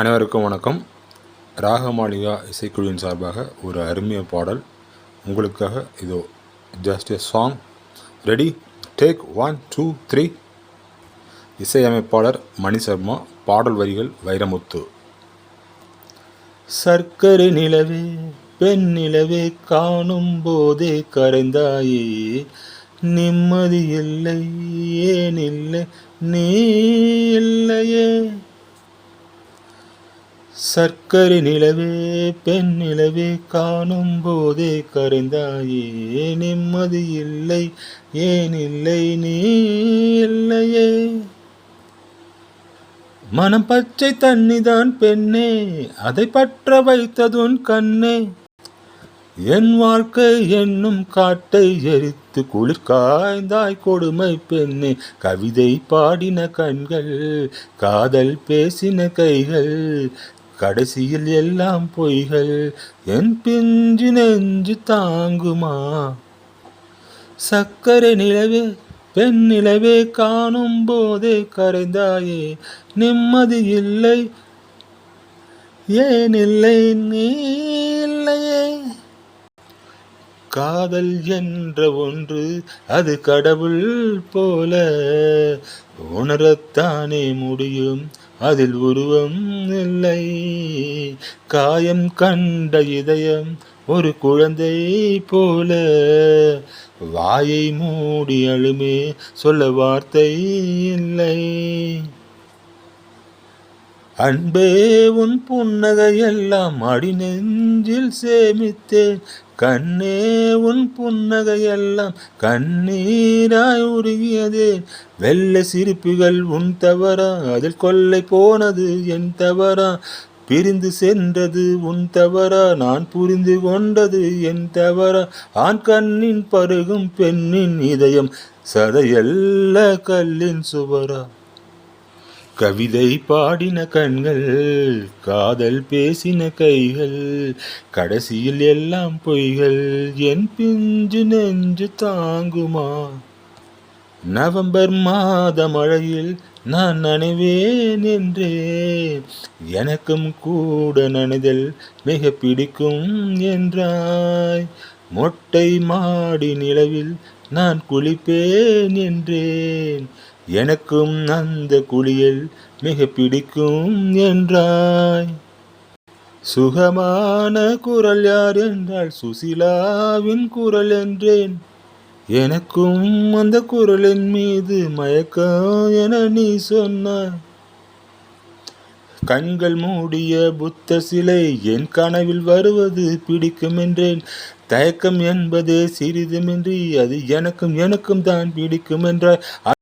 அனைவருக்கும் வணக்கம். ராகமாளிகா இசைக்குழுவின் சார்பாக ஒரு அருமைய பாடல் உங்களுக்காக. இதோ just a song. Ready, take 1 2 3. இசையமைப்பாளர் மணி சர்மா. பாடல் வரிகள் வைரமுத்து. சர்க்கரை நிலவே பெண் நிலவே காணும் போதே கரைந்தாயே, நிம்மதி இல்லை ஏன் இல்லை நீ இல்லையே. சர்க்கரை நிலவே பெண் நிலவே காணும் போதே கரைந்தாயே, நிம்மதி இல்லை ஏன் இல்லை நீ இல்லையே. மனம் பச்சை தண்ணிதான் பெண்ணே, அதை பற்ற வைத்ததுன் கண்ணே. என் வாழ்க்கை என்னும் காட்டை எரித்து குளிர் காய்ந்தாய் கொடுமை பெண்ணே. கவிதை பாடின கண்கள், காதல் பேசின கைகள், கடைசியில் எல்லாம் பொய்கள். என் பிஞ்சு நெஞ்சு தாங்குமா. சர்க்கரை நிலவே பெண் நிலவே காணும் போதே கரைந்தாயே, நிம்மதி இல்லை ஏன் இல்லை நீ இல்லையே. காதல் என்ற ஒன்று அது கடவுள் போல, உணரத்தானே முடியும் அதில் உருவம் இல்லை. காயம் கண்ட இதயம் ஒரு குழந்தை போல, வாயை மூடி அழுமே சொல்ல வார்த்தை இல்லை. அன்பே உன் புன்னகையெல்லாம் அடி நெஞ்சில் சேமித்தேன், கண்ணே உன் புன்னகையெல்லாம் கண்ணீராய் உருகியதே. வெள்ளை சிரிப்புகள் உன் தவறா, அதில் கொள்ளை போனது என் தவறா. பிரிந்து சென்றது உன் தவறா, நான் புரிந்து கொண்டது என் தவறா. ஆண் கண்ணின் பருகும் பெண்ணின் இதயம் சதையல்ல கல்லின் சுவரா. கவிதை பாடின கண்கள், காதல் பேசின கைகள், கடைசியில் எல்லாம் பொய்கள். என் பிஞ்சு நெஞ்சு தாங்குமா. நவம்பர் மாத மழையில் நான் நனைவேன் என்றேன், எனக்கும் கூட நனைதல் மிக பிடிக்கும் என்றாய். மொட்டை மாடி நிலவில் நான் குளிப்பேன் என்றேன், எனக்கும் அந்த குளியல் மிக பிடிக்கும் என்றாய். சுகமான குரல் யார் என்றால் சுசிலாவின் குரல் என்றேன், எனக்கும் அந்த குரலின் மீது மயக்கம் என நீ சொன்னாய். கண்கள் மூடிய புத்த சிலை என் கனவில் வருவது பிடிக்கும் என்றேன், தயக்கம் என்பதே சிறிதுமின்றி அது எனக்கும் தான் பிடிக்கும் என்றாய்.